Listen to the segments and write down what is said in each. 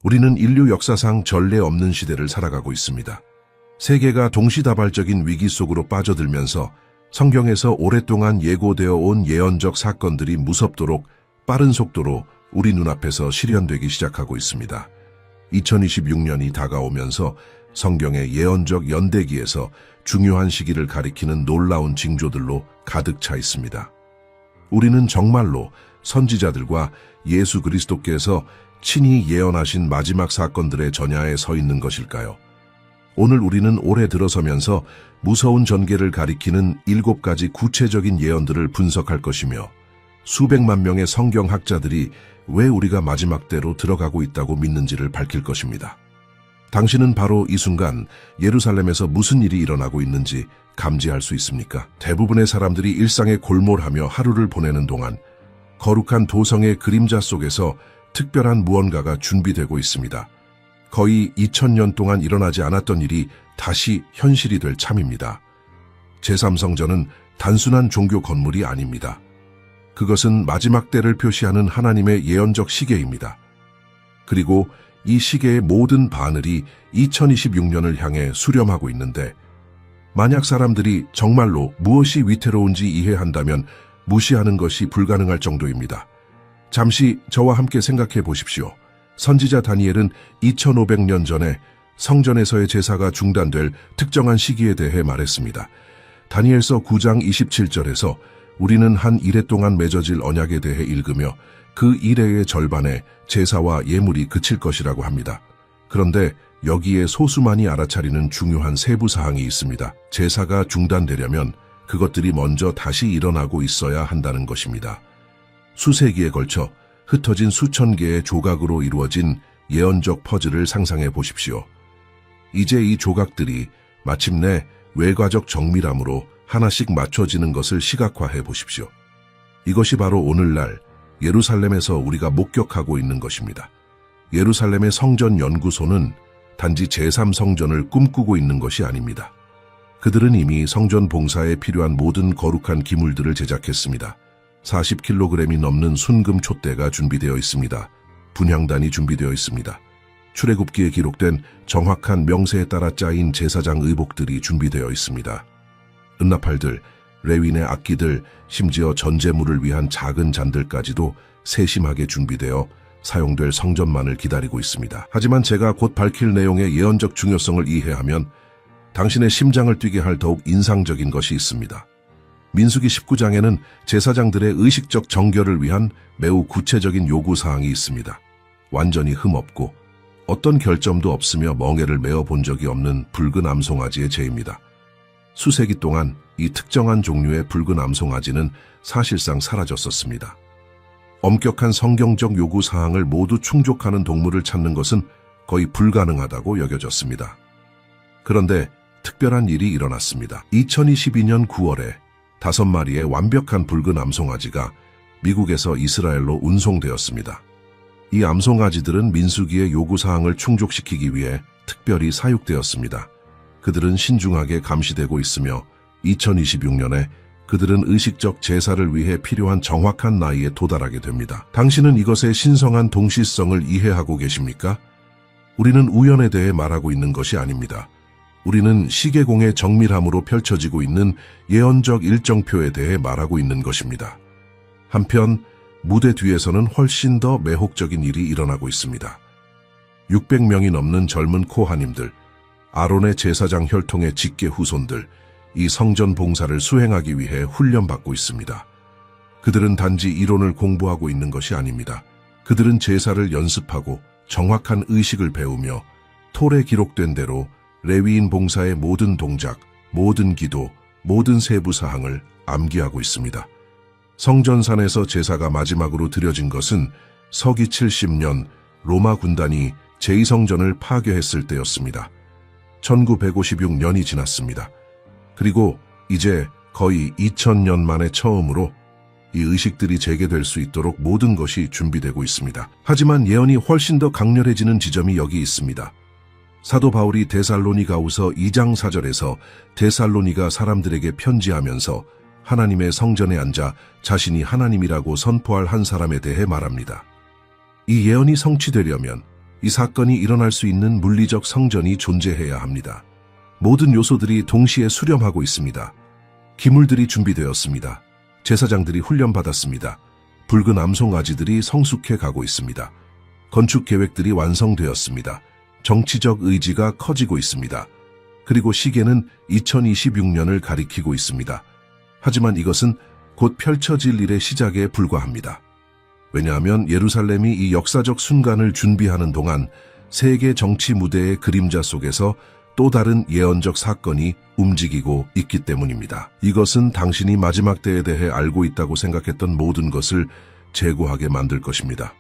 우리는 인류 역사상 전례 없는 시대를 살아가고 있습니다. 세계가 동시다발적인 위기 속으로 빠져들면서 성경에서 오랫동안 예고되어 온 예언적 사건들이 무섭도록 빠른 속도로 우리 눈앞에서 실현되기 시작하고 있습니다. 2026년이 다가오면서 성경의 예언적 연대기에서 중요한 시기를 가리키는 놀라운 징조들로 가득 차 있습니다. 우리는 정말로 선지자들과 예수 그리스도께서 친히 예언하신 마지막 사건들의 전야에 서 있는 것일까요? 오늘 우리는 올해 들어서면서 무서운 전개를 가리키는 7가지 구체적인 예언들을 분석할 것이며 수백만 명의 성경학자들이 왜 우리가 마지막 때로 들어가고 있다고 믿는지를 밝힐 것입니다. 당신은 바로 이 순간 예루살렘에서 무슨 일이 일어나고 있는지 감지할 수 있습니까? 대부분의 사람들이 일상에 골몰하며 하루를 보내는 동안 거룩한 도성의 그림자 속에서 특별한 무언가가 준비되고 있습니다. 거의 2000년 동안 일어나지 않았던 일이 다시 현실이 될 참입니다. 제3성전은 단순한 종교 건물이 아닙니다. 그것은 마지막 때를 표시하는 하나님의 예언적 시계입니다. 그리고 이 시계의 모든 바늘이 2026년을 향해 수렴하고 있는데 만약 사람들이 정말로 무엇이 위태로운지 이해한다면 무시하는 것이 불가능할 정도입니다. 잠시 저와 함께 생각해 보십시오. 선지자 다니엘은 2500년 전에 성전에서의 제사가 중단될 특정한 시기에 대해 말했습니다. 다니엘서 9장 27절에서 우리는 한 이래 동안 맺어질 언약에 대해 읽으며 그 이래의 절반에 제사와 예물이 그칠 것이라고 합니다. 그런데 여기에 소수만이 알아차리는 중요한 세부 사항이 있습니다. 제사가 중단되려면 그것들이 먼저 다시 일어나고 있어야 한다는 것입니다. 수세기에 걸쳐 흩어진 수천 개의 조각으로 이루어진 예언적 퍼즐을 상상해 보십시오. 이제 이 조각들이 마침내 외과적 정밀함으로 하나씩 맞춰지는 것을 시각화해 보십시오. 이것이 바로 오늘날 예루살렘에서 우리가 목격하고 있는 것입니다. 예루살렘의 성전 연구소는 단지 제3성전을 꿈꾸고 있는 것이 아닙니다. 그들은 이미 성전 봉사에 필요한 모든 거룩한 기물들을 제작했습니다. 40kg이 넘는 순금 촛대가 준비되어 있습니다. 분향단이 준비되어 있습니다. 출애굽기에 기록된 정확한 명세에 따라 짜인 제사장 의복들이 준비되어 있습니다. 은나팔들, 레윈의 악기들, 심지어 전제물을 위한 작은 잔들까지도 세심하게 준비되어 사용될 성전만을 기다리고 있습니다. 하지만 제가 곧 밝힐 내용의 예언적 중요성을 이해하면 당신의 심장을 뛰게 할 더욱 인상적인 것이 있습니다. 민수기 19장에는 제사장들의 의식적 정결을 위한 매우 구체적인 요구사항이 있습니다. 완전히 흠없고 어떤 결점도 없으며 멍에를 메어 본 적이 없는 붉은 암송아지의 제입니다. 수세기 동안 이 특정한 종류의 붉은 암송아지는 사실상 사라졌었습니다. 엄격한 성경적 요구사항을 모두 충족하는 동물을 찾는 것은 거의 불가능하다고 여겨졌습니다. 그런데 특별한 일이 일어났습니다. 2022년 9월에 5마리의 완벽한 붉은 암송아지가 미국에서 이스라엘로 운송되었습니다. 이 암송아지들은 민수기의 요구사항을 충족시키기 위해 특별히 사육되었습니다. 그들은 신중하게 감시되고 있으며 2026년에 그들은 의식적 제사를 위해 필요한 정확한 나이에 도달하게 됩니다. 당신은 이것의 신성한 동시성을 이해하고 계십니까? 우리는 우연에 대해 말하고 있는 것이 아닙니다. 우리는 시계공의 정밀함으로 펼쳐지고 있는 예언적 일정표에 대해 말하고 있는 것입니다. 한편 무대 뒤에서는 훨씬 더 매혹적인 일이 일어나고 있습니다. 600명이 넘는 젊은 코하님들, 아론의 제사장 혈통의 직계 후손들, 이 성전 봉사를 수행하기 위해 훈련받고 있습니다. 그들은 단지 이론을 공부하고 있는 것이 아닙니다. 그들은 제사를 연습하고 정확한 의식을 배우며 톨에 기록된 대로 레위인 봉사의 모든 동작, 모든 기도, 모든 세부 사항을 암기하고 있습니다. 성전산에서 제사가 마지막으로 드려진 것은 서기 70년 로마 군단이 제2성전을 파괴했을 때였습니다. 1956년이 지났습니다. 그리고 이제 거의 2000년 만에 처음으로 이 의식들이 재개될 수 있도록 모든 것이 준비되고 있습니다. 하지만 예언이 훨씬 더 강렬해지는 지점이 여기 있습니다. 사도 바울이 데살로니가후서 2장 4절에서 데살로니가 사람들에게 편지하면서 하나님의 성전에 앉아 자신이 하나님이라고 선포할 한 사람에 대해 말합니다. 이 예언이 성취되려면 이 사건이 일어날 수 있는 물리적 성전이 존재해야 합니다. 모든 요소들이 동시에 수렴하고 있습니다. 기물들이 준비되었습니다. 제사장들이 훈련받았습니다. 붉은 암송아지들이 성숙해 가고 있습니다. 건축 계획들이 완성되었습니다. 정치적 의지가 커지고 있습니다. 그리고 시계는 2026년을 가리키고 있습니다. 하지만 이것은 곧 펼쳐질 일의 시작에 불과합니다. 왜냐하면 예루살렘이 이 역사적 순간을 준비하는 동안 세계 정치 무대의 그림자 속에서 또 다른 예언적 사건이 움직이고 있기 때문입니다. 이것은 당신이 마지막 때에 대해 알고 있다고 생각했던 모든 것을 재고하게 만들 것입니다.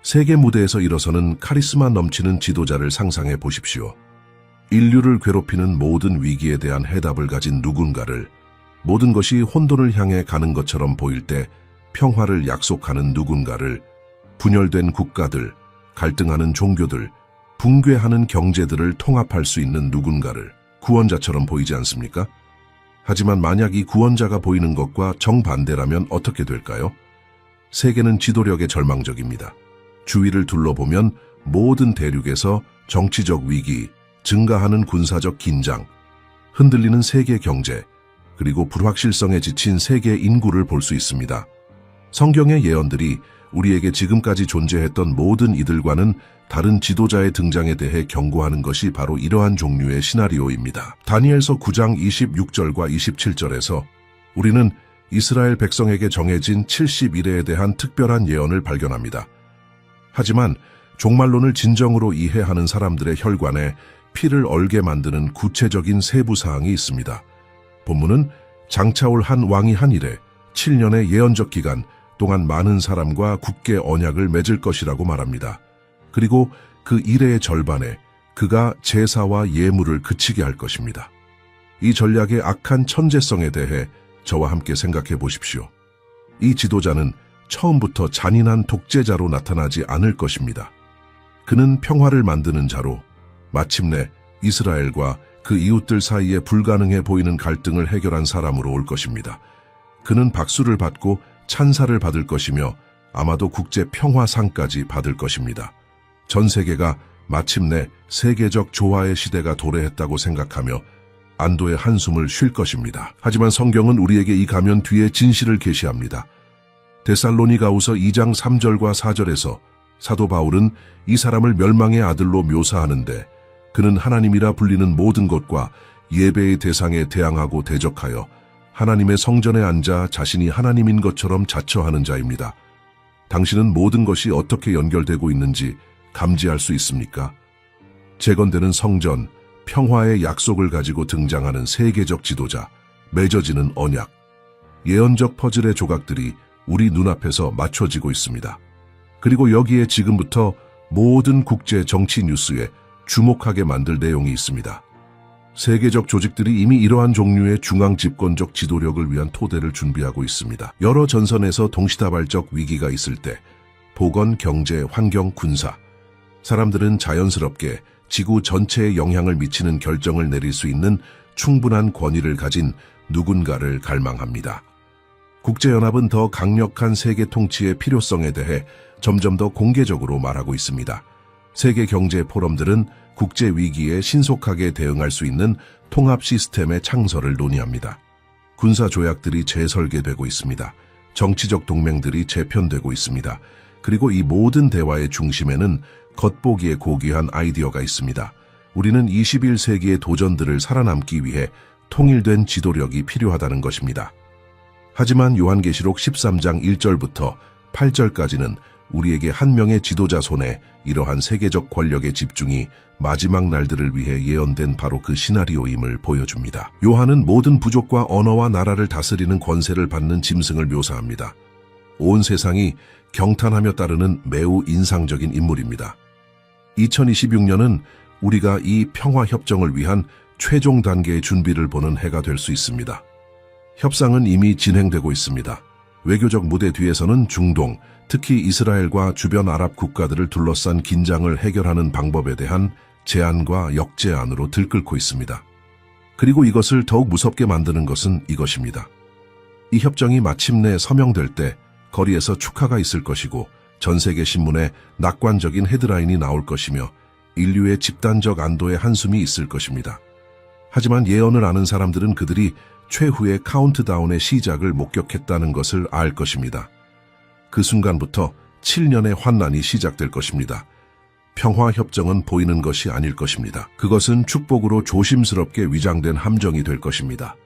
세계 무대에서 일어서는 카리스마 넘치는 지도자를 상상해 보십시오. 인류를 괴롭히는 모든 위기에 대한 해답을 가진 누군가를, 모든 것이 혼돈을 향해 가는 것처럼 보일 때 평화를 약속하는 누군가를, 분열된 국가들, 갈등하는 종교들, 붕괴하는 경제들을 통합할 수 있는 누군가를 구원자처럼 보이지 않습니까? 하지만 만약 이 구원자가 보이는 것과 정반대라면 어떻게 될까요? 세계는 지도력에 절망적입니다. 주위를 둘러보면 모든 대륙에서 정치적 위기, 증가하는 군사적 긴장, 흔들리는 세계 경제, 그리고 불확실성에 지친 세계 인구를 볼 수 있습니다. 성경의 예언들이 우리에게 지금까지 존재했던 모든 이들과는 다른 지도자의 등장에 대해 경고하는 것이 바로 이러한 종류의 시나리오입니다. 다니엘서 9장 26절과 27절에서 우리는 이스라엘 백성에게 정해진 70일에 대한 특별한 예언을 발견합니다. 하지만 종말론을 진정으로 이해하는 사람들의 혈관에 피를 얼게 만드는 구체적인 세부 사항이 있습니다. 본문은 장차올 한 왕이 한 일에 7년의 예언적 기간 동안 많은 사람과 굳게 언약을 맺을 것이라고 말합니다. 그리고 그 이래의 절반에 그가 제사와 예물을 그치게 할 것입니다. 이 전략의 악한 천재성에 대해 저와 함께 생각해 보십시오. 이 지도자는 처음부터 잔인한 독재자로 나타나지 않을 것입니다. 그는 평화를 만드는 자로 마침내 이스라엘과 그 이웃들 사이에 불가능해 보이는 갈등을 해결한 사람으로 올 것입니다. 그는 박수를 받고 찬사를 받을 것이며 아마도 국제 평화상까지 받을 것입니다. 전 세계가 마침내 세계적 조화의 시대가 도래했다고 생각하며 안도의 한숨을 쉴 것입니다. 하지만 성경은 우리에게 이 가면 뒤에 진실을 계시합니다. 데살로니가후서 2장 3절과 4절에서 사도 바울은 이 사람을 멸망의 아들로 묘사하는데 그는 하나님이라 불리는 모든 것과 예배의 대상에 대항하고 대적하여 하나님의 성전에 앉아 자신이 하나님인 것처럼 자처하는 자입니다. 당신은 모든 것이 어떻게 연결되고 있는지 감지할 수 있습니까? 재건되는 성전, 평화의 약속을 가지고 등장하는 세계적 지도자, 맺어지는 언약, 예언적 퍼즐의 조각들이 우리 눈앞에서 맞춰지고 있습니다. 그리고 여기에 지금부터 모든 국제 정치 뉴스에 주목하게 만들 내용이 있습니다. 세계적 조직들이 이미 이러한 종류의 중앙 집권적 지도력을 위한 토대를 준비하고 있습니다. 여러 전선에서 동시다발적 위기가 있을 때 보건, 경제, 환경, 군사, 사람들은 자연스럽게 지구 전체에 영향을 미치는 결정을 내릴 수 있는 충분한 권위를 가진 누군가를 갈망합니다. 국제연합은 더 강력한 세계 통치의 필요성에 대해 점점 더 공개적으로 말하고 있습니다. 세계 경제 포럼들은 국제 위기에 신속하게 대응할 수 있는 통합 시스템의 창설을 논의합니다. 군사 조약들이 재설계되고 있습니다. 정치적 동맹들이 재편되고 있습니다. 그리고 이 모든 대화의 중심에는 겉보기에 고귀한 아이디어가 있습니다. 우리는 21세기의 도전들을 살아남기 위해 통일된 지도력이 필요하다는 것입니다. 하지만 요한계시록 13장 1절부터 8절까지는 우리에게 한 명의 지도자 손에 이러한 세계적 권력의 집중이 마지막 날들을 위해 예언된 바로 그 시나리오임을 보여줍니다. 요한은 모든 부족과 언어와 나라를 다스리는 권세를 받는 짐승을 묘사합니다. 온 세상이 경탄하며 따르는 매우 인상적인 인물입니다. 2026년은 우리가 이 평화협정을 위한 최종 단계의 준비를 보는 해가 될 수 있습니다. 협상은 이미 진행되고 있습니다. 외교적 무대 뒤에서는 중동, 특히 이스라엘과 주변 아랍 국가들을 둘러싼 긴장을 해결하는 방법에 대한 제안과 역제안으로 들끓고 있습니다. 그리고 이것을 더욱 무섭게 만드는 것은 이것입니다. 이 협정이 마침내 서명될 때 거리에서 축하가 있을 것이고 전 세계 신문에 낙관적인 헤드라인이 나올 것이며 인류의 집단적 안도의 한숨이 있을 것입니다. 하지만 예언을 아는 사람들은 그들이 최후의 카운트다운의 시작을 목격했다는 것을 알 것입니다. 그 순간부터 7년의 환난이 시작될 것입니다. 평화협정은 보이는 것이 아닐 것입니다. 그것은 축복으로 조심스럽게 위장된 함정이 될 것입니다.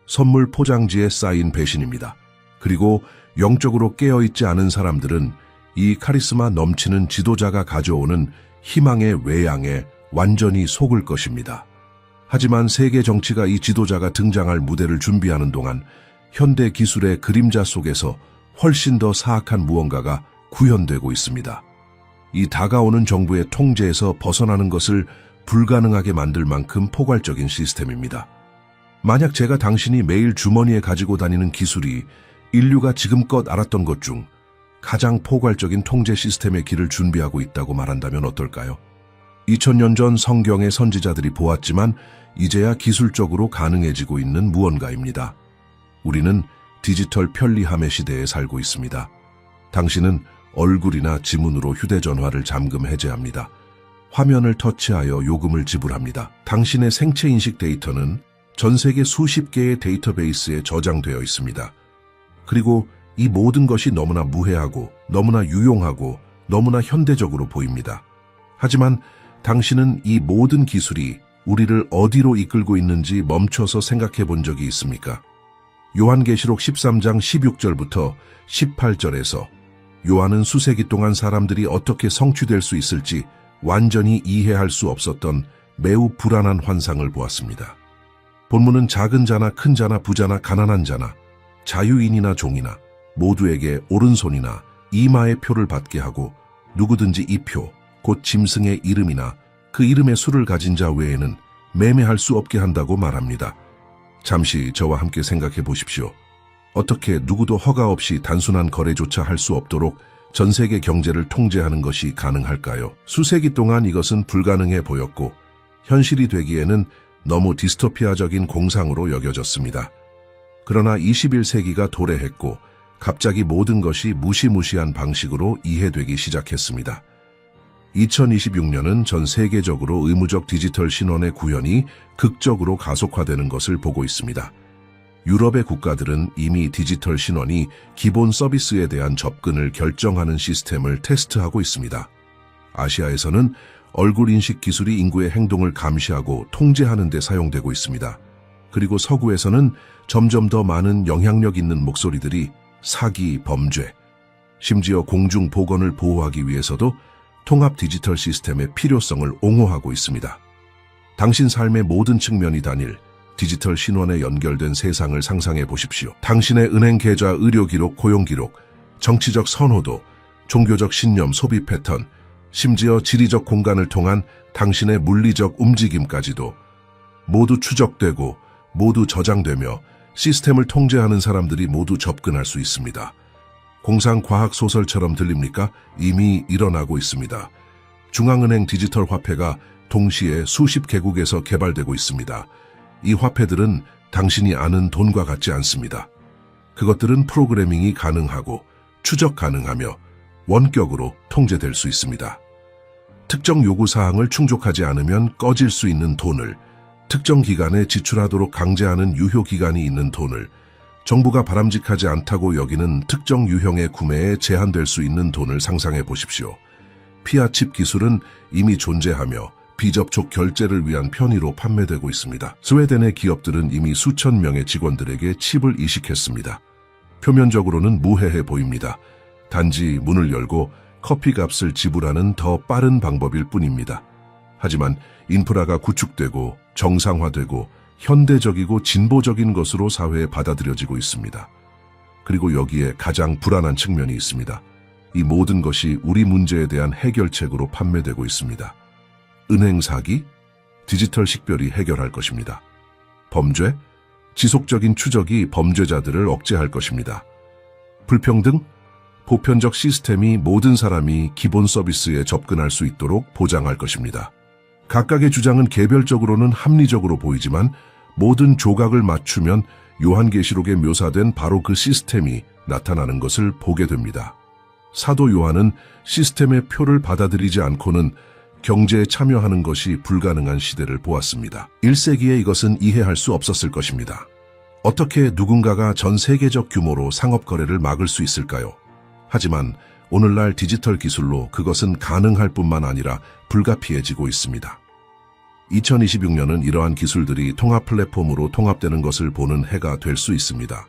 선물 포장지에 쌓인 배신입니다. 그리고 영적으로 깨어있지 않은 사람들은 이 카리스마 넘치는 지도자가 가져오는 희망의 외양에 완전히 속을 것입니다. 하지만 세계 정치가 이 지도자가 등장할 무대를 준비하는 동안 현대 기술의 그림자 속에서 훨씬 더 사악한 무언가가 구현되고 있습니다. 이 다가오는 정부의 통제에서 벗어나는 것을 불가능하게 만들 만큼 포괄적인 시스템입니다. 만약 제가 당신이 매일 주머니에 가지고 다니는 기술이 인류가 지금껏 알았던 것 중 가장 포괄적인 통제 시스템의 길을 준비하고 있다고 말한다면 어떨까요? 2000년 전 성경의 선지자들이 보았지만 이제야 기술적으로 가능해지고 있는 무언가입니다. 우리는 디지털 편리함의 시대에 살고 있습니다. 당신은 얼굴이나 지문으로 휴대전화를 잠금 해제합니다. 화면을 터치하여 요금을 지불합니다. 당신의 생체 인식 데이터는 전 세계 수십 개의 데이터베이스에 저장되어 있습니다. 그리고 이 모든 것이 너무나 무해하고 너무나 유용하고 너무나 현대적으로 보입니다. 하지만 당신은 이 모든 기술이 우리를 어디로 이끌고 있는지 멈춰서 생각해 본 적이 있습니까? 요한계시록 13장 16절부터 18절에서 요한은 수세기 동안 사람들이 어떻게 성취될 수 있을지 완전히 이해할 수 없었던 매우 불안한 환상을 보았습니다. 본문은 작은 자나 큰 자나 부자나 가난한 자나 자유인이나 종이나 모두에게 오른손이나 이마의 표를 받게 하고 누구든지 이 표, 곧 짐승의 이름이나 그 이름의 수를 가진 자 외에는 매매할 수 없게 한다고 말합니다. 잠시 저와 함께 생각해 보십시오. 어떻게 누구도 허가 없이 단순한 거래조차 할 수 없도록 전 세계 경제를 통제하는 것이 가능할까요? 수세기 동안 이것은 불가능해 보였고 현실이 되기에는 너무 디스토피아적인 공상으로 여겨졌습니다. 그러나 21세기가 도래했고 갑자기 모든 것이 무시무시한 방식으로 이해되기 시작했습니다. 2026년은 전 세계적으로 의무적 디지털 신원의 구현이 극적으로 가속화되는 것을 보고 있습니다. 유럽의 국가들은 이미 디지털 신원이 기본 서비스에 대한 접근을 결정하는 시스템을 테스트하고 있습니다. 아시아에서는 얼굴 인식 기술이 인구의 행동을 감시하고 통제하는 데 사용되고 있습니다. 그리고 서구에서는 점점 더 많은 영향력 있는 목소리들이 사기, 범죄, 심지어 공중 보건을 보호하기 위해서도 통합 디지털 시스템의 필요성을 옹호하고 있습니다. 당신 삶의 모든 측면이 단일 디지털 신원에 연결된 세상을 상상해 보십시오. 당신의 은행 계좌, 의료 기록, 고용 기록, 정치적 선호도, 종교적 신념, 소비 패턴, 심지어 지리적 공간을 통한 당신의 물리적 움직임까지도 모두 추적되고 모두 저장되며 시스템을 통제하는 사람들이 모두 접근할 수 있습니다. 공상과학 소설처럼 들립니까? 이미 일어나고 있습니다. 중앙은행 디지털 화폐가 동시에 수십 개국에서 개발되고 있습니다. 이 화폐들은 당신이 아는 돈과 같지 않습니다. 그것들은 프로그래밍이 가능하고 추적 가능하며 원격으로 통제될 수 있습니다. 특정 요구사항을 충족하지 않으면 꺼질 수 있는 돈을, 특정 기간에 지출하도록 강제하는 유효기간이 있는 돈을, 정부가 바람직하지 않다고 여기는 특정 유형의 구매에 제한될 수 있는 돈을 상상해 보십시오. 피아칩 기술은 이미 존재하며 비접촉 결제를 위한 편의로 판매되고 있습니다. 스웨덴의 기업들은 이미 수천 명의 직원들에게 칩을 이식했습니다. 표면적으로는 무해해 보입니다. 단지 문을 열고 커피 값을 지불하는 더 빠른 방법일 뿐입니다. 하지만 인프라가 구축되고 정상화되고 현대적이고 진보적인 것으로 사회에 받아들여지고 있습니다. 그리고 여기에 가장 불안한 측면이 있습니다. 이 모든 것이 우리 문제에 대한 해결책으로 판매되고 있습니다. 은행 사기, 디지털 식별이 해결할 것입니다. 범죄, 지속적인 추적이 범죄자들을 억제할 것입니다. 불평등, 보편적 시스템이 모든 사람이 기본 서비스에 접근할 수 있도록 보장할 것입니다. 각각의 주장은 개별적으로는 합리적으로 보이지만 모든 조각을 맞추면 요한계시록에 묘사된 바로 그 시스템이 나타나는 것을 보게 됩니다. 사도 요한은 시스템의 표를 받아들이지 않고는 경제에 참여하는 것이 불가능한 시대를 보았습니다. 1세기에 이것은 이해할 수 없었을 것입니다. 어떻게 누군가가 전 세계적 규모로 상업 거래를 막을 수 있을까요? 하지만 오늘날 디지털 기술로 그것은 가능할 뿐만 아니라 불가피해지고 있습니다. 2026년은 이러한 기술들이 통합 플랫폼으로 통합되는 것을 보는 해가 될 수 있습니다.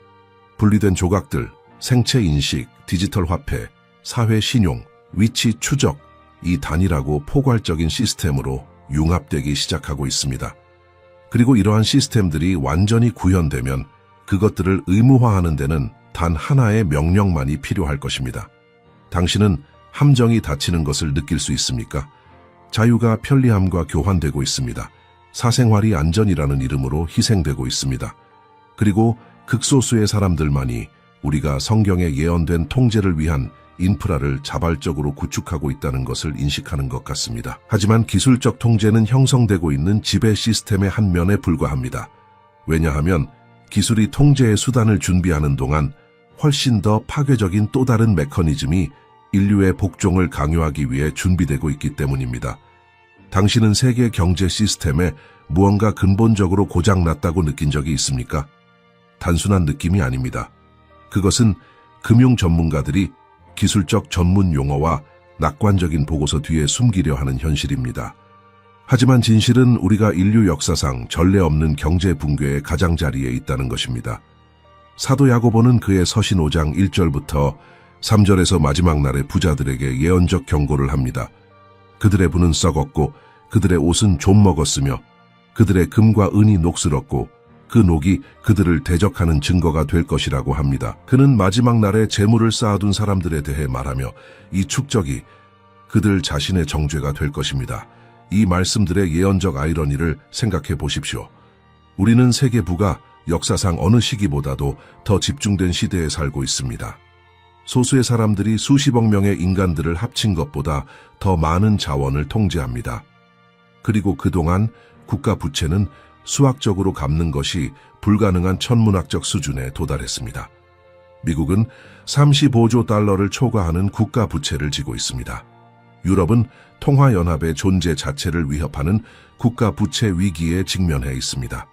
분리된 조각들, 생체 인식, 디지털 화폐, 사회 신용, 위치 추적, 이 단일하고 포괄적인 시스템으로 융합되기 시작하고 있습니다. 그리고 이러한 시스템들이 완전히 구현되면 그것들을 의무화하는 데는 단 하나의 명령만이 필요할 것입니다. 당신은 함정이 닫히는 것을 느낄 수 있습니까? 자유가 편리함과 교환되고 있습니다. 사생활이 안전이라는 이름으로 희생되고 있습니다. 그리고 극소수의 사람들만이 우리가 성경에 예언된 통제를 위한 인프라를 자발적으로 구축하고 있다는 것을 인식하는 것 같습니다. 하지만 기술적 통제는 형성되고 있는 지배 시스템의 한 면에 불과합니다. 왜냐하면 기술이 통제의 수단을 준비하는 동안 훨씬 더 파괴적인 또 다른 메커니즘이 인류의 복종을 강요하기 위해 준비되고 있기 때문입니다. 당신은 세계 경제 시스템에 무언가 근본적으로 고장났다고 느낀 적이 있습니까? 단순한 느낌이 아닙니다. 그것은 금융 전문가들이 기술적 전문 용어와 낙관적인 보고서 뒤에 숨기려 하는 현실입니다. 하지만 진실은 우리가 인류 역사상 전례 없는 경제 붕괴의 가장자리에 있다는 것입니다. 사도 야고보는 그의 서신 5장 1절부터 3절에서 마지막 날의 부자들에게 예언적 경고를 합니다. 그들의 부는 썩었고 그들의 옷은 좀 먹었으며 그들의 금과 은이 녹슬었고 그 녹이 그들을 대적하는 증거가 될 것이라고 합니다. 그는 마지막 날에 재물을 쌓아둔 사람들에 대해 말하며 이 축적이 그들 자신의 정죄가 될 것입니다. 이 말씀들의 예언적 아이러니를 생각해 보십시오. 우리는 세계 부가 역사상 어느 시기보다도 더 집중된 시대에 살고 있습니다. 소수의 사람들이 수십억 명의 인간들을 합친 것보다 더 많은 자원을 통제합니다. 그리고 그동안 국가 부채는 수학적으로 갚는 것이 불가능한 천문학적 수준에 도달했습니다. 미국은 35조 달러를 초과하는 국가 부채를 지고 있습니다. 유럽은 통화연합의 존재 자체를 위협하는 국가 부채 위기에 직면해 있습니다.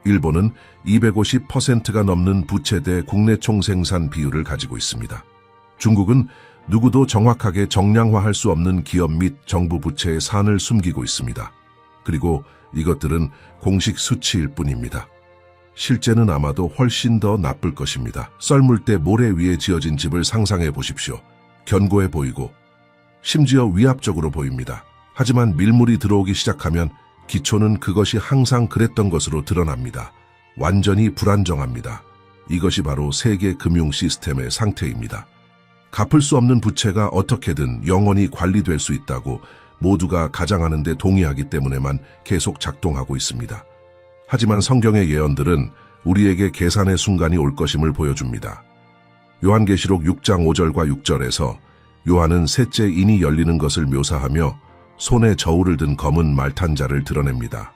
일본은 250%가 넘는 부채 대 국내 총생산 비율을 가지고 있습니다. 중국은 누구도 정확하게 정량화할 수 없는 기업 및 정부 부채의 산을 숨기고 있습니다. 그리고 이것들은 공식 수치일 뿐입니다. 실제는 아마도 훨씬 더 나쁠 것입니다. 썰물 때 모래 위에 지어진 집을 상상해 보십시오. 견고해 보이고 심지어 위압적으로 보입니다. 하지만 밀물이 들어오기 시작하면 기초는 그것이 항상 그랬던 것으로 드러납니다. 완전히 불안정합니다. 이것이 바로 세계 금융 시스템의 상태입니다. 갚을 수 없는 부채가 어떻게든 영원히 관리될 수 있다고 모두가 가장하는 데 동의하기 때문에만 계속 작동하고 있습니다. 하지만 성경의 예언들은 우리에게 계산의 순간이 올 것임을 보여줍니다. 요한계시록 6장 5절과 6절에서 요한은 셋째 인이 열리는 것을 묘사하며 손에 저울을 든 검은 말탄 자를 드러냅니다.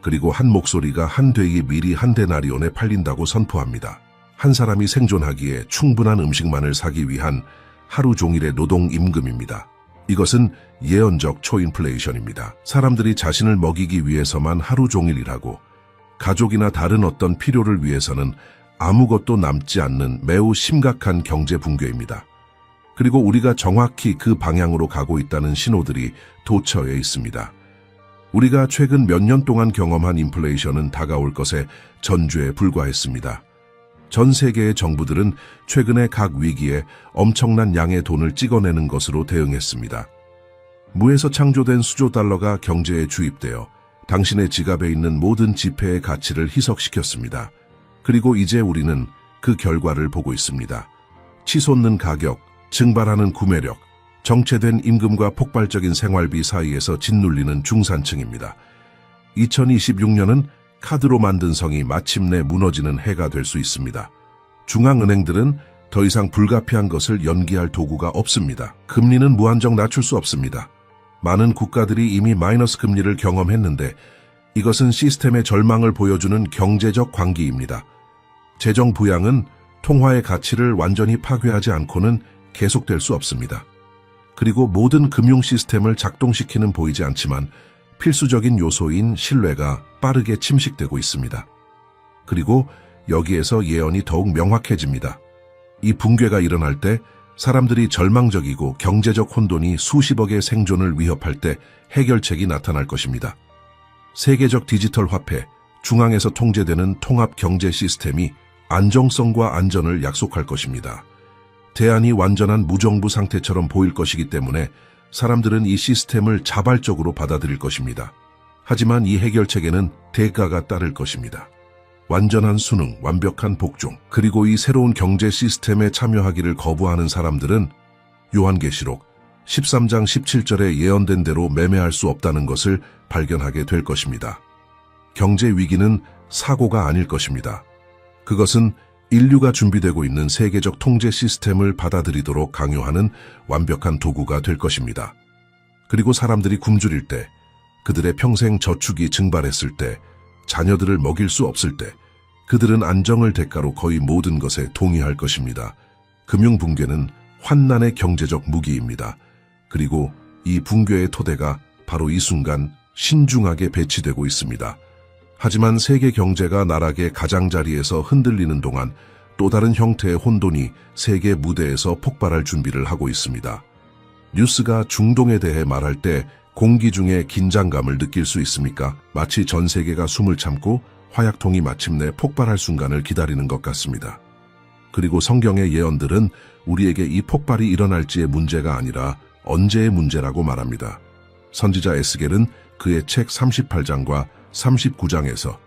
그리고 한 목소리가 한 되이 미리 한 데나리온에 팔린다고 선포합니다. 한 사람이 생존하기에 충분한 음식만을 사기 위한 하루 종일의 노동 임금입니다. 이것은 예언적 초인플레이션입니다. 사람들이 자신을 먹이기 위해서만 하루 종일 일하고 가족이나 다른 어떤 필요를 위해서는 아무것도 남지 않는 매우 심각한 경제 붕괴입니다. 그리고 우리가 정확히 그 방향으로 가고 있다는 신호들이 도처에 있습니다. 우리가 최근 몇 년 동안 경험한 인플레이션은 다가올 것의 전조에 불과했습니다. 전 세계의 정부들은 최근에 각 위기에 엄청난 양의 돈을 찍어내는 것으로 대응했습니다. 무에서 창조된 수조 달러가 경제에 주입되어 당신의 지갑에 있는 모든 지폐의 가치를 희석시켰습니다. 그리고 이제 우리는 그 결과를 보고 있습니다. 치솟는 가격, 증발하는 구매력, 정체된 임금과 폭발적인 생활비 사이에서 짓눌리는 중산층입니다. 2026년은 카드로 만든 성이 마침내 무너지는 해가 될 수 있습니다. 중앙은행들은 더 이상 불가피한 것을 연기할 도구가 없습니다. 금리는 무한정 낮출 수 없습니다. 많은 국가들이 이미 마이너스 금리를 경험했는데 이것은 시스템의 절망을 보여주는 경제적 광기입니다. 재정 부양은 통화의 가치를 완전히 파괴하지 않고는 계속될 수 없습니다. 그리고 모든 금융 시스템을 작동시키는 보이지 않지만 필수적인 요소인 신뢰가 빠르게 침식되고 있습니다. 그리고 여기에서 예언이 더욱 명확해집니다. 이 붕괴가 일어날 때 사람들이 절망적이고 경제적 혼돈이 수십억의 생존을 위협할 때 해결책이 나타날 것입니다. 세계적 디지털 화폐, 중앙에서 통제되는 통합 경제 시스템이 안정성과 안전을 약속할 것입니다. 대안이 완전한 무정부 상태처럼 보일 것이기 때문에 사람들은 이 시스템을 자발적으로 받아들일 것입니다. 하지만 이 해결책에는 대가가 따를 것입니다. 완전한 수능, 완벽한 복종, 그리고 이 새로운 경제 시스템에 참여하기를 거부하는 사람들은 요한계시록 13장 17절에 예언된 대로 매매할 수 없다는 것을 발견하게 될 것입니다. 경제 위기는 사고가 아닐 것입니다. 그것은 인류가 준비되고 있는 세계적 통제 시스템을 받아들이도록 강요하는 완벽한 도구가 될 것입니다. 그리고 사람들이 굶주릴 때, 그들의 평생 저축이 증발했을 때, 자녀들을 먹일 수 없을 때, 그들은 안정을 대가로 거의 모든 것에 동의할 것입니다. 금융 붕괴는 환난의 경제적 무기입니다. 그리고 이 붕괴의 토대가 바로 이 순간 신중하게 배치되고 있습니다. 하지만 세계 경제가 나락의 가장자리에서 흔들리는 동안 또 다른 형태의 혼돈이 세계 무대에서 폭발할 준비를 하고 있습니다. 뉴스가 중동에 대해 말할 때 공기 중에 긴장감을 느낄 수 있습니까? 마치 전 세계가 숨을 참고 화약통이 마침내 폭발할 순간을 기다리는 것 같습니다. 그리고 성경의 예언들은 우리에게 이 폭발이 일어날지의 문제가 아니라 언제의 문제라고 말합니다. 선지자 에스겔은 그의 책 38장과 39장에서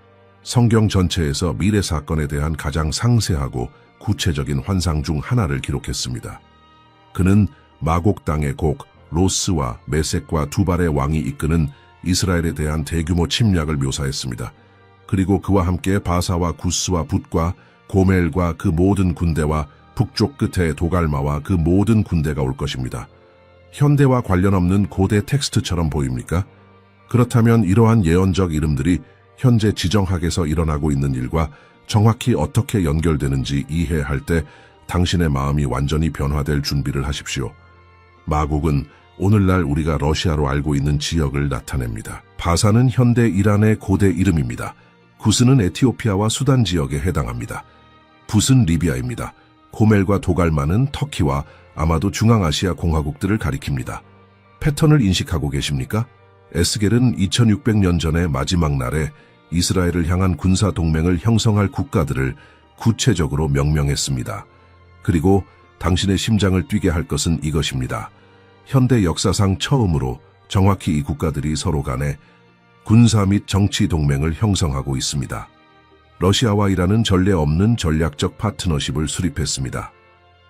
성경 전체에서 미래 사건에 대한 가장 상세하고 구체적인 환상 중 하나를 기록했습니다. 그는 마곡 땅의 곡 로스와 메섹과 두발의 왕이 이끄는 이스라엘에 대한 대규모 침략을 묘사했습니다. 그리고 그와 함께 바사와 구스와 붓과 고멜과 그 모든 군대와 북쪽 끝에 도갈마와 그 모든 군대가 올 것입니다. 현대와 관련 없는 고대 텍스트처럼 보입니까? 그렇다면 이러한 예언적 이름들이 현재 지정학에서 일어나고 있는 일과 정확히 어떻게 연결되는지 이해할 때 당신의 마음이 완전히 변화될 준비를 하십시오. 마곡은 오늘날 우리가 러시아로 알고 있는 지역을 나타냅니다. 바사는 현대 이란의 고대 이름입니다. 구스는 에티오피아와 수단 지역에 해당합니다. 붓은 리비아입니다. 고멜과 도갈마는 터키와 아마도 중앙아시아 공화국들을 가리킵니다. 패턴을 인식하고 계십니까? 에스겔은 2600년 전의 마지막 날에 이스라엘을 향한 군사 동맹을 형성할 국가들을 구체적으로 명명했습니다. 그리고 당신의 심장을 뛰게 할 것은 이것입니다. 현대 역사상 처음으로 정확히 이 국가들이 서로 간에 군사 및 정치 동맹을 형성하고 있습니다. 러시아와 이란은 전례 없는 전략적 파트너십을 수립했습니다.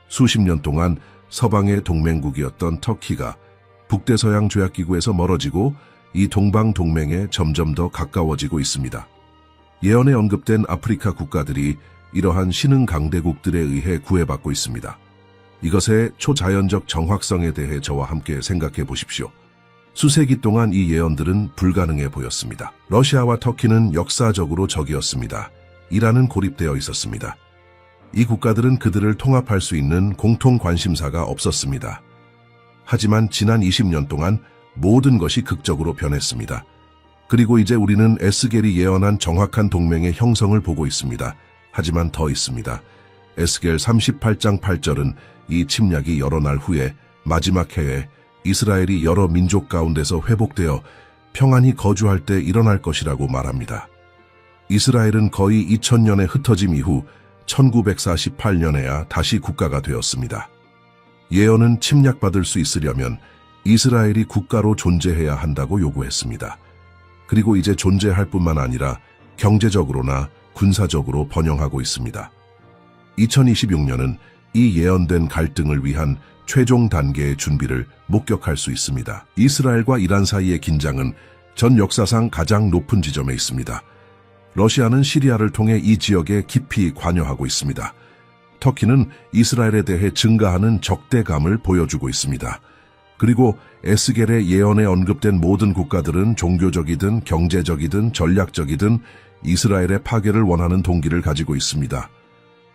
수십 년 동안 서방의 동맹국이었던 터키가 북대서양 조약기구에서 멀어지고 이 동방 동맹에 점점 더 가까워지고 있습니다. 예언에 언급된 아프리카 국가들이 이러한 신흥 강대국들에 의해 구애받고 있습니다. 이것의 초자연적 정확성에 대해 저와 함께 생각해 보십시오. 수세기 동안 이 예언들은 불가능해 보였습니다. 러시아와 터키는 역사적으로 적이었습니다. 이란은 고립되어 있었습니다. 이 국가들은 그들을 통합할 수 있는 공통 관심사가 없었습니다. 하지만 지난 20년 동안 모든 것이 극적으로 변했습니다. 그리고 이제 우리는 에스겔이 예언한 정확한 동맹의 형성을 보고 있습니다. 하지만 더 있습니다. 에스겔 38장 8절은 이 침략이 여러 날 후에 마지막 해에 이스라엘이 여러 민족 가운데서 회복되어 평안히 거주할 때 일어날 것이라고 말합니다. 이스라엘은 거의 2000년의 흩어짐 이후 1948년에야 다시 국가가 되었습니다. 예언은 침략받을 수 있으려면 이스라엘이 국가로 존재해야 한다고 요구했습니다. 그리고 이제 존재할 뿐만 아니라 경제적으로나 군사적으로 번영하고 있습니다. 2026년은 이 예언된 갈등을 위한 최종 단계의 준비를 목격할 수 있습니다. 이스라엘과 이란 사이의 긴장은 전 역사상 가장 높은 지점에 있습니다. 러시아는 시리아를 통해 이 지역에 깊이 관여하고 있습니다. 터키는 이스라엘에 대해 증가하는 적대감을 보여주고 있습니다. 그리고 에스겔의 예언에 언급된 모든 국가들은 종교적이든 경제적이든 전략적이든 이스라엘의 파괴를 원하는 동기를 가지고 있습니다.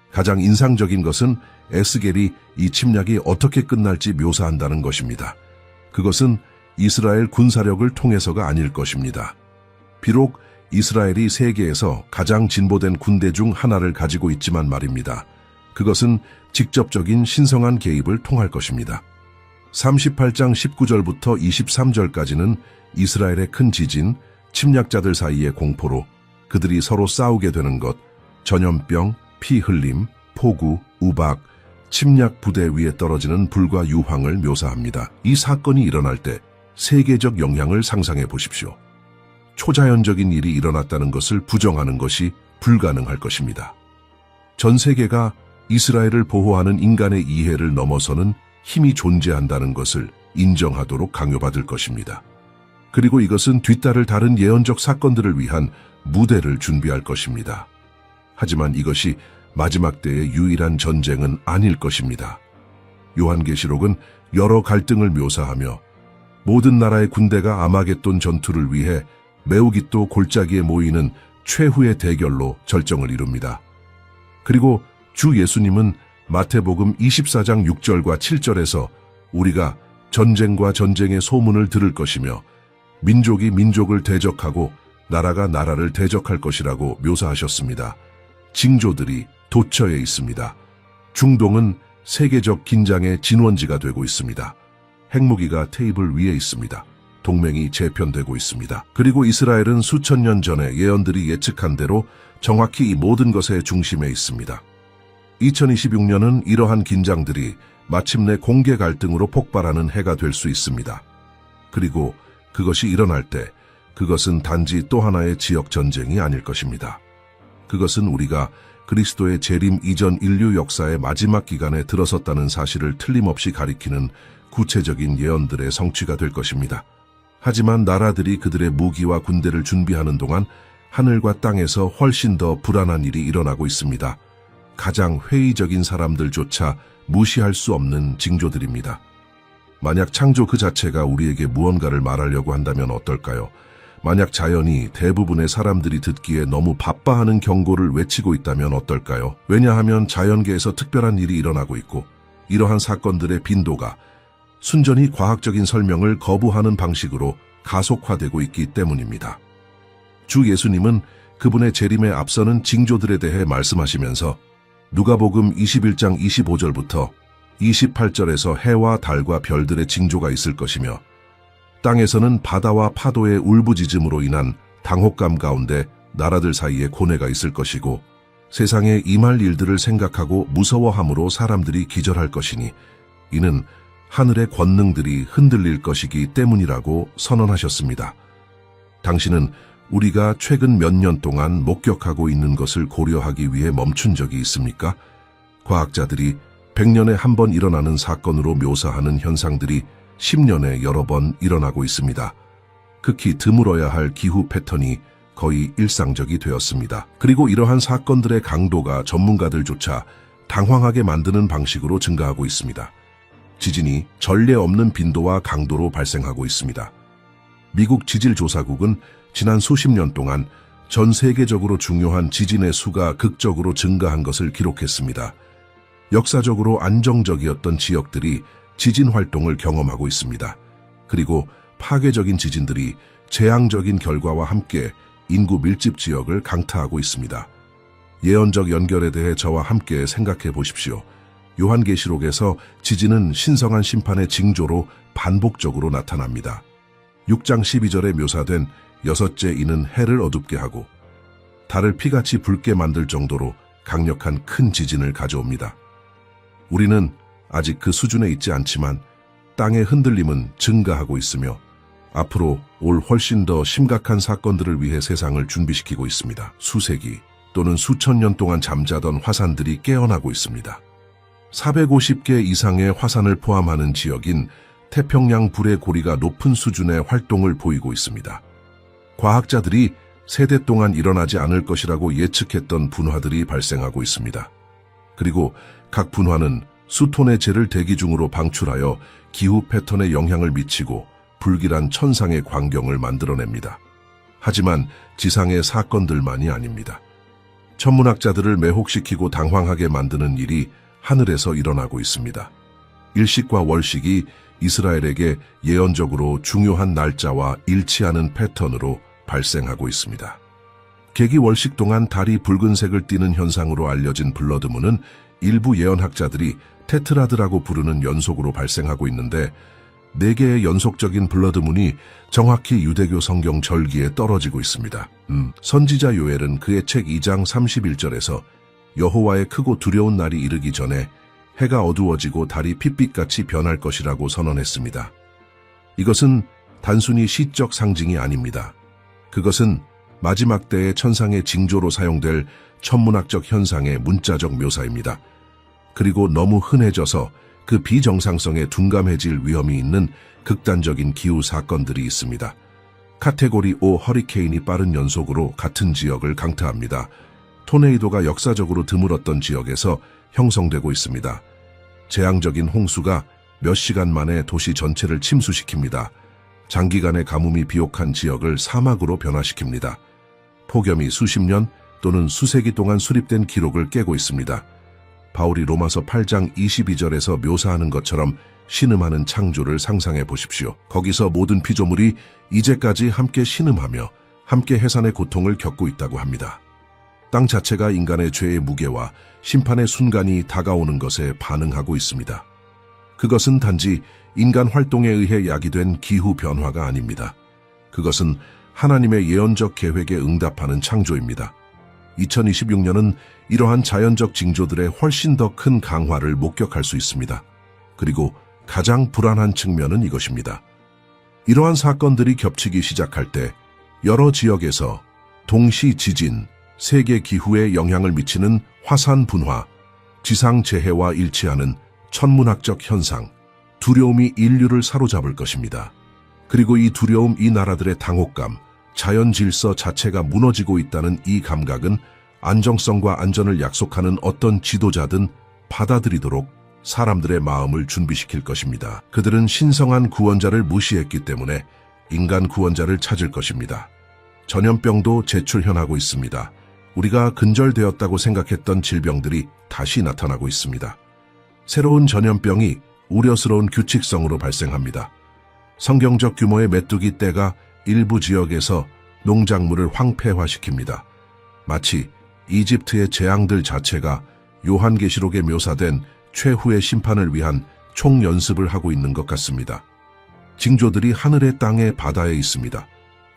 가장 인상적인 것은 에스겔이 이 침략이 어떻게 끝날지 묘사한다는 것입니다. 그것은 이스라엘 군사력을 통해서가 아닐 것입니다. 비록 이스라엘이 세계에서 가장 진보된 군대 중 하나를 가지고 있지만 말입니다. 그것은 직접적인 신성한 개입을 통할 것입니다. 38장 19절부터 23절까지는 이스라엘의 큰 지진, 침략자들 사이의 공포로 그들이 서로 싸우게 되는 것, 전염병, 피 흘림, 폭우, 우박, 침략 부대 위에 떨어지는 불과 유황을 묘사합니다. 이 사건이 일어날 때 세계적 영향을 상상해 보십시오. 초자연적인 일이 일어났다는 것을 부정하는 것이 불가능할 것입니다. 전 세계가 이스라엘을 보호하는 인간의 이해를 넘어서는 힘이 존재한다는 것을 인정하도록 강요받을 것입니다. 그리고 이것은 뒤따를 다른 예언적 사건들을 위한 무대를 준비할 것입니다. 하지만 이것이 마지막 때의 유일한 전쟁은 아닐 것입니다. 요한계시록은 여러 갈등을 묘사하며 모든 나라의 군대가 아마겟돈 전투를 위해 메우깃도 골짜기에 모이는 최후의 대결로 절정을 이룹니다. 그리고 주 예수님은 마태복음 24장 6절과 7절에서 우리가 전쟁과 전쟁의 소문을 들을 것이며 민족이 민족을 대적하고 나라가 나라를 대적할 것이라고 묘사하셨습니다. 징조들이 도처에 있습니다. 중동은 세계적 긴장의 진원지가 되고 있습니다. 핵무기가 테이블 위에 있습니다. 동맹이 재편되고 있습니다. 그리고 이스라엘은 수천 년 전에 예언들이 예측한 대로 정확히 이 모든 것의 중심에 있습니다. 2026년은 이러한 긴장들이 마침내 공개 갈등으로 폭발하는 해가 될 수 있습니다. 그리고 그것이 일어날 때 그것은 단지 또 하나의 지역 전쟁이 아닐 것입니다. 그것은 우리가 그리스도의 재림 이전 인류 역사의 마지막 기간에 들어섰다는 사실을 틀림없이 가리키는 구체적인 예언들의 성취가 될 것입니다. 하지만 나라들이 그들의 무기와 군대를 준비하는 동안 하늘과 땅에서 훨씬 더 불안한 일이 일어나고 있습니다. 가장 회의적인 사람들조차 무시할 수 없는 징조들입니다. 만약 창조 그 자체가 우리에게 무언가를 말하려고 한다면 어떨까요? 만약 자연이 대부분의 사람들이 듣기에 너무 바빠하는 경고를 외치고 있다면 어떨까요? 왜냐하면 자연계에서 특별한 일이 일어나고 있고 이러한 사건들의 빈도가 순전히 과학적인 설명을 거부하는 방식으로 가속화되고 있기 때문입니다. 주 예수님은 그분의 재림에 앞서는 징조들에 대해 말씀하시면서 누가복음 21장 25절부터 28절에서 해와 달과 별들의 징조가 있을 것이며 땅에서는 바다와 파도의 울부짖음으로 인한 당혹감 가운데 나라들 사이에 고뇌가 있을 것이고 세상에 임할 일들을 생각하고 무서워함으로 사람들이 기절할 것이니 이는 하늘의 권능들이 흔들릴 것이기 때문이라고 선언하셨습니다. 당신은 우리가 최근 몇 년 동안 목격하고 있는 것을 고려하기 위해 멈춘 적이 있습니까? 과학자들이 100년에 한 번 일어나는 사건으로 묘사하는 현상들이 10년에 여러 번 일어나고 있습니다. 극히 드물어야 할 기후 패턴이 거의 일상적이 되었습니다. 그리고 이러한 사건들의 강도가 전문가들조차 당황하게 만드는 방식으로 증가하고 있습니다. 지진이 전례 없는 빈도와 강도로 발생하고 있습니다. 미국 지질조사국은 지난 수십 년 동안 전 세계적으로 중요한 지진의 수가 극적으로 증가한 것을 기록했습니다. 역사적으로 안정적이었던 지역들이 지진 활동을 경험하고 있습니다. 그리고 파괴적인 지진들이 재앙적인 결과와 함께 인구 밀집 지역을 강타하고 있습니다. 예언적 연결에 대해 저와 함께 생각해 보십시오. 요한계시록에서 지진은 신성한 심판의 징조로 반복적으로 나타납니다. 6장 12절에 묘사된 여섯째 이는 해를 어둡게 하고 달을 피같이 붉게 만들 정도로 강력한 큰 지진을 가져옵니다. 우리는 아직 그 수준에 있지 않지만 땅의 흔들림은 증가하고 있으며 앞으로 올 훨씬 더 심각한 사건들을 위해 세상을 준비시키고 있습니다. 수세기 또는 수천 년 동안 잠자던 화산들이 깨어나고 있습니다. 450개 이상의 화산을 포함하는 지역인 태평양 불의 고리가 높은 수준의 활동을 보이고 있습니다. 과학자들이 세대 동안 일어나지 않을 것이라고 예측했던 분화들이 발생하고 있습니다. 그리고 각 분화는 수톤의 재를 대기 중으로 방출하여 기후 패턴에 영향을 미치고 불길한 천상의 광경을 만들어냅니다. 하지만 지상의 사건들만이 아닙니다. 천문학자들을 매혹시키고 당황하게 만드는 일이 하늘에서 일어나고 있습니다. 일식과 월식이 이스라엘에게 예언적으로 중요한 날짜와 일치하는 패턴으로 발생하고 있습니다. 계기월식 동안 달이 붉은색을 띠는 현상으로 알려진 블러드문은 일부 예언학자들이 테트라드라고 부르는 연속으로 발생하고 있는데 4개의 연속적인 블러드문이 정확히 유대교 성경 절기에 떨어지고 있습니다. 선지자 요엘은 그의 책 2장 31절에서 여호와의 크고 두려운 날이 이르기 전에 해가 어두워지고 달이 핏빛같이 변할 것이라고 선언했습니다. 이것은 단순히 시적 상징이 아닙니다. 그것은 마지막 때의 천상의 징조로 사용될 천문학적 현상의 문자적 묘사입니다. 그리고 너무 흔해져서 그 비정상성에 둔감해질 위험이 있는 극단적인 기후 사건들이 있습니다. 카테고리 5 허리케인이 빠른 연속으로 같은 지역을 강타합니다. 토네이도가 역사적으로 드물었던 지역에서 형성되고 있습니다. 재앙적인 홍수가 몇 시간 만에 도시 전체를 침수시킵니다. 장기간의 가뭄이 비옥한 지역을 사막으로 변화시킵니다. 폭염이 수십 년 또는 수세기 동안 수립된 기록을 깨고 있습니다. 바울이 로마서 8장 22절에서 묘사하는 것처럼 신음하는 창조를 상상해 보십시오. 거기서 모든 피조물이 이제까지 함께 신음하며 함께 해산의 고통을 겪고 있다고 합니다. 땅 자체가 인간의 죄의 무게와 심판의 순간이 다가오는 것에 반응하고 있습니다. 그것은 단지 인간 활동에 의해 야기된 기후 변화가 아닙니다. 그것은 하나님의 예언적 계획에 응답하는 창조입니다. 2026년은 이러한 자연적 징조들의 훨씬 더 큰 강화를 목격할 수 있습니다. 그리고 가장 불안한 측면은 이것입니다. 이러한 사건들이 겹치기 시작할 때 여러 지역에서 동시 지진, 세계 기후에 영향을 미치는 화산 분화, 지상재해와 일치하는 천문학적 현상, 두려움이 인류를 사로잡을 것입니다. 그리고 이 두려움, 이 나라들의 당혹감, 자연 질서 자체가 무너지고 있다는 이 감각은 안정성과 안전을 약속하는 어떤 지도자든 받아들이도록 사람들의 마음을 준비시킬 것입니다. 그들은 신성한 구원자를 무시했기 때문에 인간 구원자를 찾을 것입니다. 전염병도 재출현하고 있습니다. 우리가 근절되었다고 생각했던 질병들이 다시 나타나고 있습니다. 새로운 전염병이 우려스러운 규칙성으로 발생합니다. 성경적 규모의 메뚜기 떼가 일부 지역에서 농작물을 황폐화시킵니다. 마치 이집트의 재앙들 자체가 요한계시록에 묘사된 최후의 심판을 위한 총연습을 하고 있는 것 같습니다. 징조들이 하늘의 땅에 바다에 있습니다.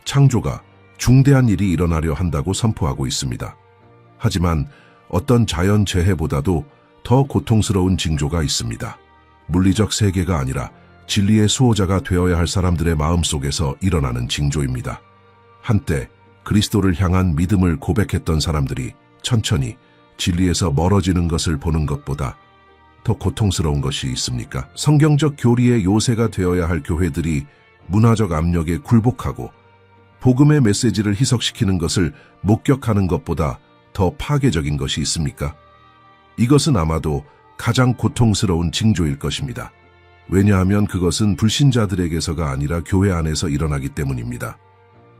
창조가 중대한 일이 일어나려 한다고 선포하고 있습니다. 하지만 어떤 자연재해보다도 더 고통스러운 징조가 있습니다. 물리적 세계가 아니라 진리의 수호자가 되어야 할 사람들의 마음속에서 일어나는 징조입니다. 한때 그리스도를 향한 믿음을 고백했던 사람들이 천천히 진리에서 멀어지는 것을 보는 것보다 더 고통스러운 것이 있습니까? 성경적 교리의 요새가 되어야 할 교회들이 문화적 압력에 굴복하고 복음의 메시지를 희석시키는 것을 목격하는 것보다 더 파괴적인 것이 있습니까? 이것은 아마도 가장 고통스러운 징조일 것입니다. 왜냐하면 그것은 불신자들에게서가 아니라 교회 안에서 일어나기 때문입니다.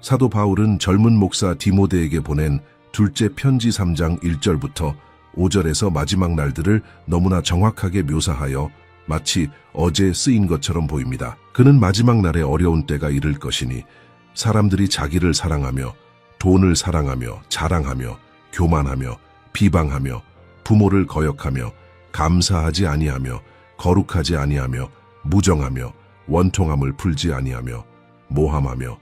사도 바울은 젊은 목사 디모데에게 보낸 둘째 편지 3장 1절부터 5절에서 마지막 날들을 너무나 정확하게 묘사하여 마치 어제 쓰인 것처럼 보입니다. 그는 마지막 날에 어려운 때가 이를 것이니 사람들이 자기를 사랑하며 돈을 사랑하며 자랑하며 교만하며 비방하며 부모를 거역하며 감사하지 아니하며 거룩하지 아니하며 무정하며 원통함을 풀지 아니하며 모함하며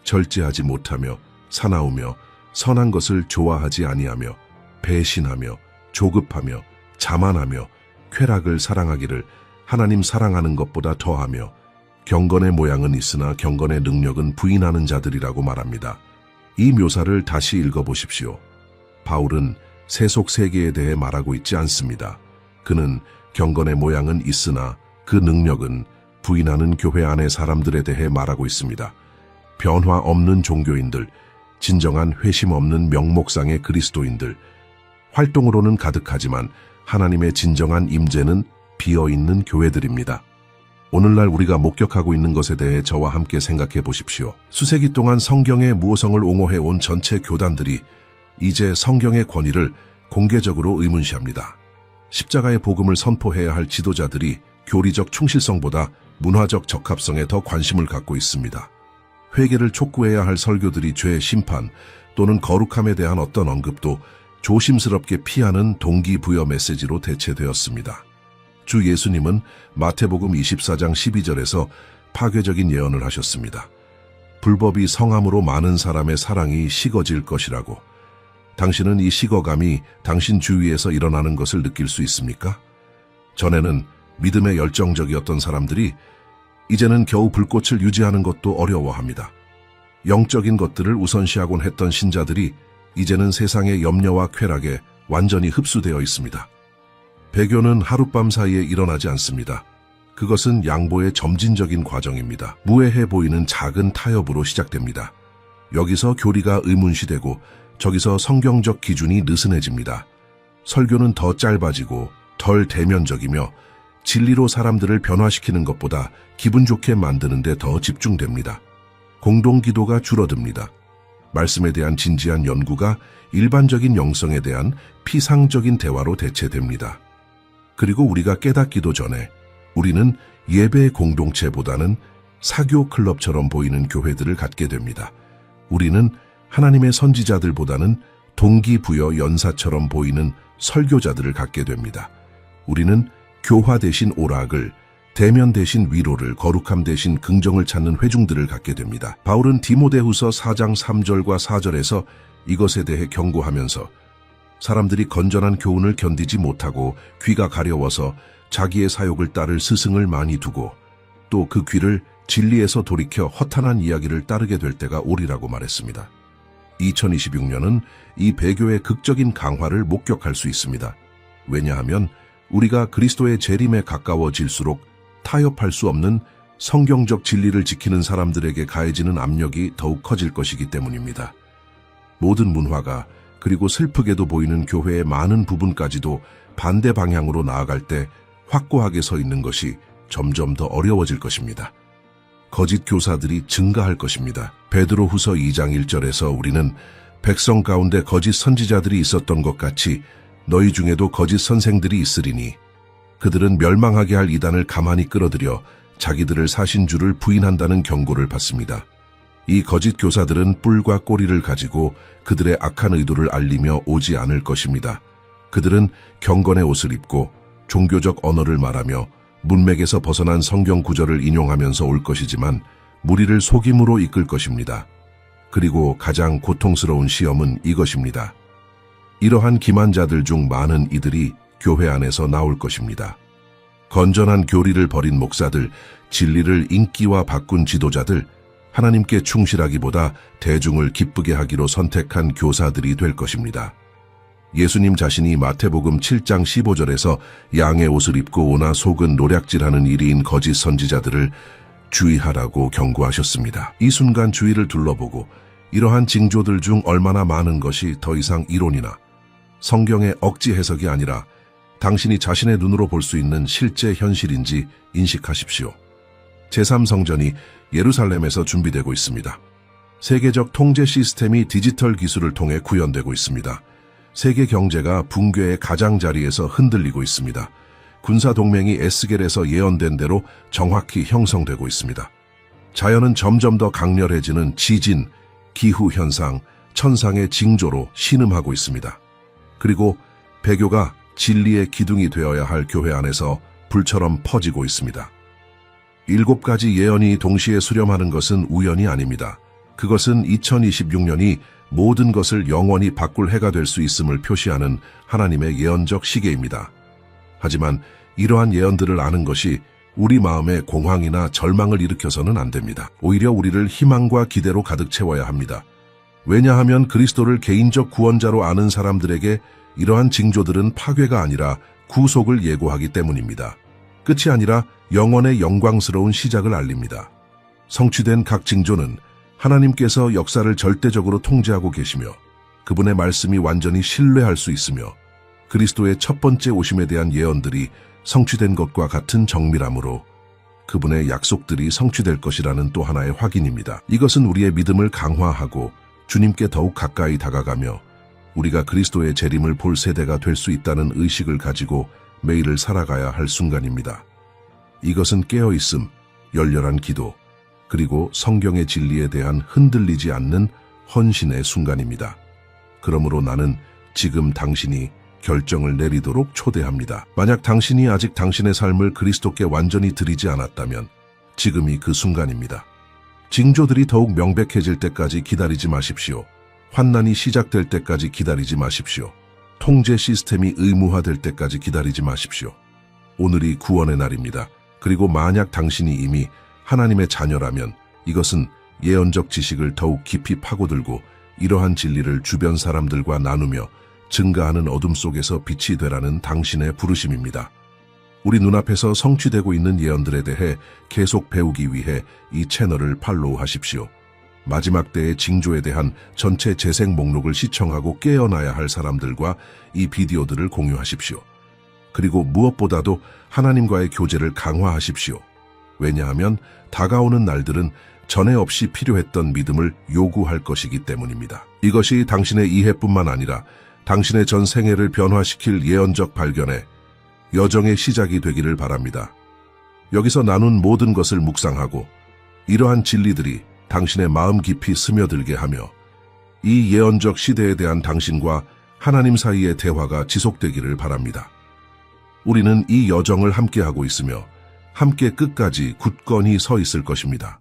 절제하지 못하며 사나우며 선한 것을 좋아하지 아니하며 배신하며 조급하며 자만하며 쾌락을 사랑하기를 하나님 사랑하는 것보다 더하며 경건의 모양은 있으나 경건의 능력은 부인하는 자들이라고 말합니다. 이 묘사를 다시 읽어보십시오. 바울은 세속 세계에 대해 말하고 있지 않습니다. 그는 경건의 모양은 있으나 그 능력은 부인하는 교회 안의 사람들에 대해 말하고 있습니다. 변화 없는 종교인들, 진정한 회심 없는 명목상의 그리스도인들, 활동으로는 가득하지만 하나님의 진정한 임재는 비어있는 교회들입니다. 오늘날 우리가 목격하고 있는 것에 대해 저와 함께 생각해 보십시오. 수세기 동안 성경의 무호성을 옹호해온 전체 교단들이 이제 성경의 권위를 공개적으로 의문시합니다. 십자가의 복음을 선포해야 할 지도자들이 교리적 충실성보다 문화적 적합성에 더 관심을 갖고 있습니다. 회개를 촉구해야 할 설교들이 죄의 심판 또는 거룩함에 대한 어떤 언급도 조심스럽게 피하는 동기부여 메시지로 대체되었습니다. 주 예수님은 마태복음 24장 12절에서 파괴적인 예언을 하셨습니다. 불법이 성함으로 많은 사람의 사랑이 식어질 것이라고. 당신은 이 식어감이 당신 주위에서 일어나는 것을 느낄 수 있습니까? 전에는 믿음에 열정적이었던 사람들이 이제는 겨우 불꽃을 유지하는 것도 어려워합니다. 영적인 것들을 우선시하곤 했던 신자들이 이제는 세상의 염려와 쾌락에 완전히 흡수되어 있습니다. 배교는 하룻밤 사이에 일어나지 않습니다. 그것은 양보의 점진적인 과정입니다. 무해해 보이는 작은 타협으로 시작됩니다. 여기서 교리가 의문시되고 저기서 성경적 기준이 느슨해집니다. 설교는 더 짧아지고 덜 대면적이며 진리로 사람들을 변화시키는 것보다 기분 좋게 만드는 데 더 집중됩니다. 공동기도가 줄어듭니다. 말씀에 대한 진지한 연구가 일반적인 영성에 대한 피상적인 대화로 대체됩니다. 그리고 우리가 깨닫기도 전에 우리는 예배 공동체보다는 사교 클럽처럼 보이는 교회들을 갖게 됩니다. 우리는 하나님의 선지자들보다는 동기부여 연사처럼 보이는 설교자들을 갖게 됩니다. 우리는 교화 대신 오락을, 대면 대신 위로를, 거룩함 대신 긍정을 찾는 회중들을 갖게 됩니다. 바울은 디모데후서 4장 3절과 4절에서 이것에 대해 경고하면서 사람들이 건전한 교훈을 견디지 못하고 귀가 가려워서 자기의 사욕을 따를 스승을 많이 두고 또 그 귀를 진리에서 돌이켜 허탄한 이야기를 따르게 될 때가 오리라고 말했습니다. 2026년은 이 배교의 극적인 강화를 목격할 수 있습니다. 왜냐하면 우리가 그리스도의 재림에 가까워질수록 타협할 수 없는 성경적 진리를 지키는 사람들에게 가해지는 압력이 더욱 커질 것이기 때문입니다. 모든 문화가 그리고 슬프게도 보이는 교회의 많은 부분까지도 반대 방향으로 나아갈 때 확고하게 서 있는 것이 점점 더 어려워질 것입니다. 거짓 교사들이 증가할 것입니다. 베드로후서 2장 1절에서 우리는 백성 가운데 거짓 선지자들이 있었던 것 같이 너희 중에도 거짓 선생들이 있으리니 그들은 멸망하게 할 이단을 가만히 끌어들여 자기들을 사신 줄을 부인한다는 경고를 받습니다. 이 거짓 교사들은 뿔과 꼬리를 가지고 그들의 악한 의도를 알리며 오지 않을 것입니다. 그들은 경건의 옷을 입고 종교적 언어를 말하며 문맥에서 벗어난 성경 구절을 인용하면서 올 것이지만 무리를 속임으로 이끌 것입니다. 그리고 가장 고통스러운 시험은 이것입니다. 이러한 기만자들 중 많은 이들이 교회 안에서 나올 것입니다. 건전한 교리를 버린 목사들, 진리를 인기와 바꾼 지도자들, 하나님께 충실하기보다 대중을 기쁘게 하기로 선택한 교사들이 될 것입니다. 예수님 자신이 마태복음 7장 15절에서 양의 옷을 입고 오나 속은 노략질하는 이리인 거짓 선지자들을 주의하라고 경고하셨습니다. 이 순간 주위를 둘러보고 이러한 징조들 중 얼마나 많은 것이 더 이상 이론이나 성경의 억지 해석이 아니라 당신이 자신의 눈으로 볼 수 있는 실제 현실인지 인식하십시오. 제3성전이 예루살렘에서 준비되고 있습니다. 세계적 통제 시스템이 디지털 기술을 통해 구현되고 있습니다. 세계 경제가 붕괴의 가장자리에서 흔들리고 있습니다. 군사동맹이 에스겔에서 예언된 대로 정확히 형성되고 있습니다. 자연은 점점 더 강렬해지는 지진, 기후현상, 천상의 징조로 신음하고 있습니다. 그리고 배교가 진리의 기둥이 되어야 할 교회 안에서 불처럼 퍼지고 있습니다. 7가지 예언이 동시에 수렴하는 것은 우연이 아닙니다. 그것은 2026년이 모든 것을 영원히 바꿀 해가 될 수 있음을 표시하는 하나님의 예언적 시계입니다. 하지만 이러한 예언들을 아는 것이 우리 마음에 공황이나 절망을 일으켜서는 안 됩니다. 오히려 우리를 희망과 기대로 가득 채워야 합니다. 왜냐하면 그리스도를 개인적 구원자로 아는 사람들에게 이러한 징조들은 파괴가 아니라 구속을 예고하기 때문입니다. 끝이 아니라 영원의 영광스러운 시작을 알립니다. 성취된 각 징조는 하나님께서 역사를 절대적으로 통제하고 계시며 그분의 말씀이 완전히 신뢰할 수 있으며 그리스도의 첫 번째 오심에 대한 예언들이 성취된 것과 같은 정밀함으로 그분의 약속들이 성취될 것이라는 또 하나의 확인입니다. 이것은 우리의 믿음을 강화하고 주님께 더욱 가까이 다가가며 우리가 그리스도의 재림을 볼 세대가 될 수 있다는 의식을 가지고 매일을 살아가야 할 순간입니다. 이것은 깨어있음, 열렬한 기도, 그리고 성경의 진리에 대한 흔들리지 않는 헌신의 순간입니다. 그러므로 나는 지금 당신이 결정을 내리도록 초대합니다. 만약 당신이 아직 당신의 삶을 그리스도께 완전히 드리지 않았다면 지금이 그 순간입니다. 징조들이 더욱 명백해질 때까지 기다리지 마십시오. 환난이 시작될 때까지 기다리지 마십시오. 통제 시스템이 의무화될 때까지 기다리지 마십시오. 오늘이 구원의 날입니다. 그리고 만약 당신이 이미 하나님의 자녀라면 이것은 예언적 지식을 더욱 깊이 파고들고 이러한 진리를 주변 사람들과 나누며 증가하는 어둠 속에서 빛이 되라는 당신의 부르심입니다. 우리 눈앞에서 성취되고 있는 예언들에 대해 계속 배우기 위해 이 채널을 팔로우하십시오. 마지막 때의 징조에 대한 전체 재생 목록을 시청하고 깨어나야 할 사람들과 이 비디오들을 공유하십시오. 그리고 무엇보다도 하나님과의 교제를 강화하십시오. 왜냐하면 다가오는 날들은 전에 없이 필요했던 믿음을 요구할 것이기 때문입니다. 이것이 당신의 이해뿐만 아니라 당신의 전 생애를 변화시킬 예언적 발견의 여정의 시작이 되기를 바랍니다. 여기서 나눈 모든 것을 묵상하고 이러한 진리들이 당신의 마음 깊이 스며들게 하며 이 예언적 시대에 대한 당신과 하나님 사이의 대화가 지속되기를 바랍니다. 우리는 이 여정을 함께하고 있으며 함께 끝까지 굳건히 서 있을 것입니다.